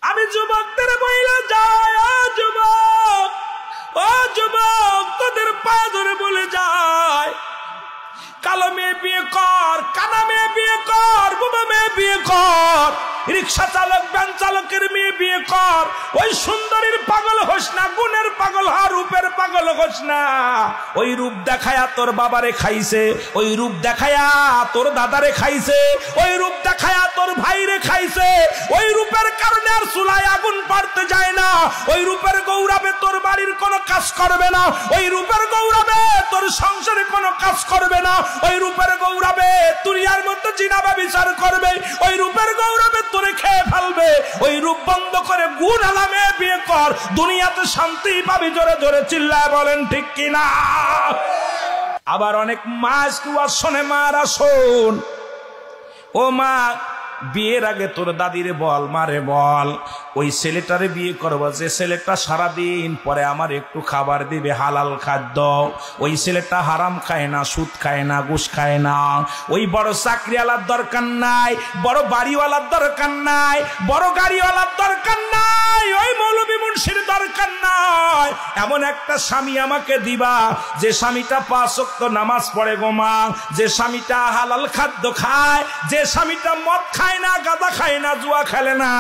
আমি যুবকদের বইলা যায়, ও যুবক তোদের পায়ে ধরে বলে যায়, কালো মেয়ে বিয়ে কর, কানা মেয়ে বিয়ে কর, বোবা মেয়ে বিয়ে কর, রিক্সা চালক ভ্যান চালকের মেয়ে বিয়ে কর। ওই সুন্দরীর পাগল হোস না, গুণের পাগল হ, রূপের পাগল হোস না। ওই রূপ দেখায়া তোর বাবারে খাইছে, ওই রূপ দেখায়া তোর দাদারে খাইছে, ওই রূপ দেখায়া তোর ভাইরে খাইছে। ওই রূপের কারণে আর চুলায় আগুন পারতে যায় না। ওই রূপের গৌরবে তোর বাড়ির কোনো কাজ করবে না। ওই রূপের গৌরবে তোর সংসারে কোনো কাজ করবে না। ওই রূপের গৌরবে দুনিয়ার মধ্যে জিনাবা বিচার করবে। ওই রূপের গৌরবে তোরে খেয়ে ফেলবে। ওই রূপ বন্ধ করে গুণ আলামে বিয়ে কর, দুনিয়াতে শান্তি পাবি। জোরে জোরে চিল্লায় বলেন ঠিক কিনা? আবার অনেক মাস কুয়া শোনে, মারা শোন, ও মা বিয়ের আগে তোর দাদিরে বল, মারে বল, ওই ছেলেটারে বিয়ে করবো যে ছেলেটা সারাদিন পরে আমার একটু খাবার দিবে, হালাল খাদ্য। ওই ছেলেটা হারাম খায় না, সুদ খায় না, ঘুষ খায় না। ওই বড় চাকরিওয়ালার দরকার নাই, বড় বাড়িওয়ালার দরকার নাই, বড় গাড়িওয়ালার দরকার নাই, ওই মৌলবী মুন্সির দরকার নাই। এমন একটা স্বামী আমাকে দিবা যে স্বামীটা 5 ওয়াক্ত নামাজ পড়ে গো মা, যে স্বামীটা হালাল খাদ্য খায়, যে স্বামীটা মদ খায় না, গাঁজা খায় না, জুয়া খেলে না,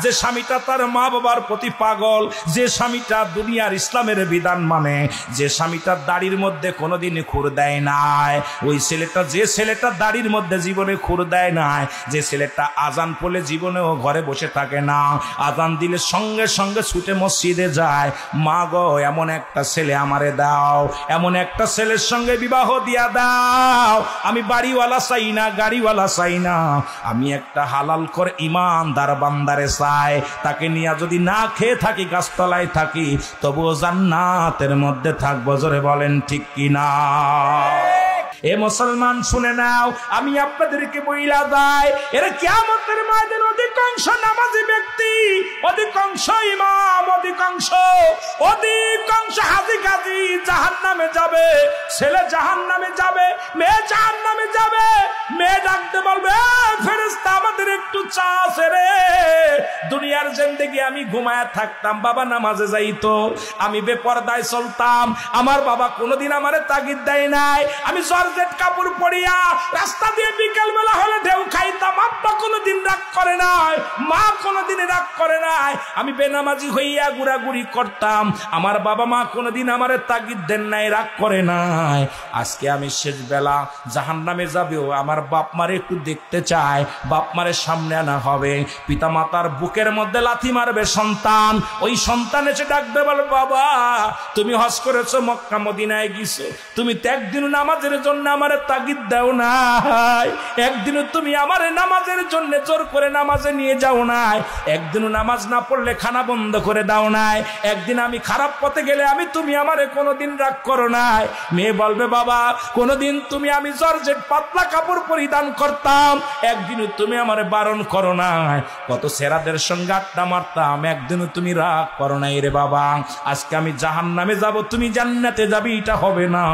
যে স্বামীটা তার মা বাবার প্রতি পাগল, যে স্বামীটা দুনিয়ার ইসলামের বিধান মানে, যে স্বামীটার দাড়ির মধ্যে কোনোদিন খুর দেয় নাই। ওই ছেলেটা, যে ছেলেটা দাড়ির মধ্যে জীবনে খুর দেয় নাই, যে ছেলেটা আজান পড়লে জীবনেও ঘরে বসে থাকে না, আজান দিলে সঙ্গে সঙ্গে ছুটে মসজিদে যায়। মা গো এমন একটা ছেলে আমারে দাও, এমন একটা ছেলের সঙ্গে বিবাহ দিয়া দাও। আমি বাড়িওয়ালা চাই না, গাড়িওয়ালা চাই না, আমি একটা হালাল করে ইমানদার বান্দারে চাই। তাকে নিয়ে যদি না খেয়ে থাকি, গাছতলায় থাকি, তবুও জান্নাতের মধ্যে থাকবো। জোরে বলেন ঠিক কিনা? এ মুসলমান শুনে নাও, আমি আপনাদেরকে বইলা যাই, এরা কিয়ামতের ময়দানে অধিকাংশ নামাজি ব্যক্তি, অধিকাংশ ইমাম, অধিকাংশ হাজি গাজী জাহান্নামে যাবে। ছেলে জাহান্নামে যাবে, মেয়ে জাহান্নামে যাবে। মেয়ে ডাকতে বলবে, ফেরেশতা আমাদের একটু চা আছে রে। দুনিয়ার জিন্দেগি আমি ঘুমায়া থাকতাম, বাবা নামাজে যাইতো, আমি বেপরদায় চলতাম, আমার বাবা কোনোদিন আমারে তাগিদ দেয় নাই। আমি জর্জেট কাপড় পরিয়া রাস্তা দিয়ে বিকেল বেলা হলে ঢেউ খাইতাম, আব্বা কোনোদিন রাগ করে নাই, মা কোনোদিন রাগ করে নাই। আমি বেনামাজি হইয়া ঘুরাঘুরি করতাম, আমার বাবা মা কোনোদিন আমারে তাগিদ দেন নাই, রাগ করে নাই। আজকে আমি শেষ বেলা জাহান্নামে যাবেও আমার বাপ মারে একটু দেখতে চাই, বাপ মারে সামনে আনা হবে। পিতা মাতার বুকের মধ্যে লাথি মারবে সন্তান, ওই সন্তান এসে ডাকবে, বলে বাবা তুমি হজ করেছো, মক্কা মদিনায় গেছো, তুমি তো একদিনও নামাজের জন্য আমারে তাগিদ দাও নাই, একদিনও তুমি আমারে নামাজের জন্য জোর করে নামাজে নিয়ে যাও নাই, একদিনও নামাজ না পড়লে খানা বন্ধ করে দাও নাই, একদিন আমি খারাপ পথে গেলে তুমি আমারে কোনোদিন রাগ করো নাই। মেয়ে বলবে বাবা কোনোদিন তুমি, আমি জর্জেট পাতলা কাপড় পরিধান করতাম, একদিনও তুমি আমারে বারণ করো নাই। কত সেরাদের সঙ্গে আড্ডা মারতাম, একদিনও তুমি রাগ করো নাই রে বাবা। আজকে আমি জাহান্নামে যাব, তুমি জান্নাতে যাবি, এটা হবে না।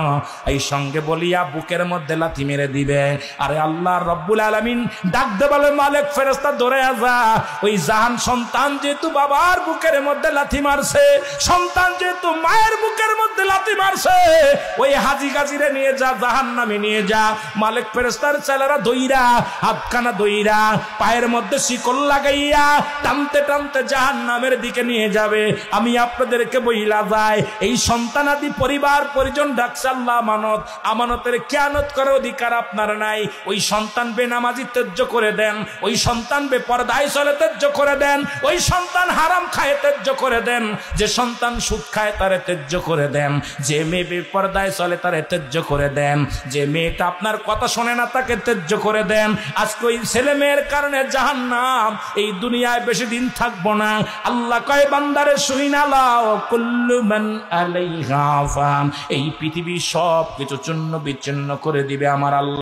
এই সঙ্গে বলিয়া বুকের মধ্যে লাথি মেরে দিবে। আরে আল্লাহ রব্বুল আলামিন ডাক দে বলে, মালিক ফেরেশতা ধরে আসা, ওই জাহান সন্তান যেহেতু বাবার বুকের মধ্যে লাথি মারছে, সন্তান যেহেতু মায়ের বুকের মধ্যে লাথি মারছে, ওই হাজি গাজিরে নিয়ে যা, জাহান্নামে নিয়ে যা। মালিক ফেরেশতার ছেলেরা দইরা, হাতখানা দইরা, পায়ের মধ্যে শিকল লাগাইয়া টানতে টানতে জাহান্নামের দিকে নিয়ে যাবে। আমি আপনাদেরকে বইলা যাই, এই সন্তানাদি পরিবার পরিজন ডাকছে আল্লাহ আমানত, আমানতের খেয়ানত করার অধিকার আপনার নাই। ওই সন্তান বেনামাজি ত্যায্য করে দেন, ওই সন্তান বেপরদায় চলে ত্যায্য করে দেন, ওই সন্তান হারাম খায় ত্যায্য করে দেন, যে সন্তান সুদ খায় তারে ত্যায্য করে দেন, যে মেয়ে বেপরদায় চলে তারে ত্যায্য করে দেন, যে মেয়েটা আপনার কথা শোনে না তাকে ত্যায্য করে দেন। আজকে ওই ছেলে মেয়ের কারণে জাহান্নাম, এই দুনিয়ায় বেশি দিন থাকবো না। আল্লাহ কয় বান্দারে শুইনা লাও, কুল্লু মান আলাইহা ফান, এই পৃথিবী সব কিছু চূর্ণ বিচ্ছিন্ন করে দিবে আমার আল্লাহ।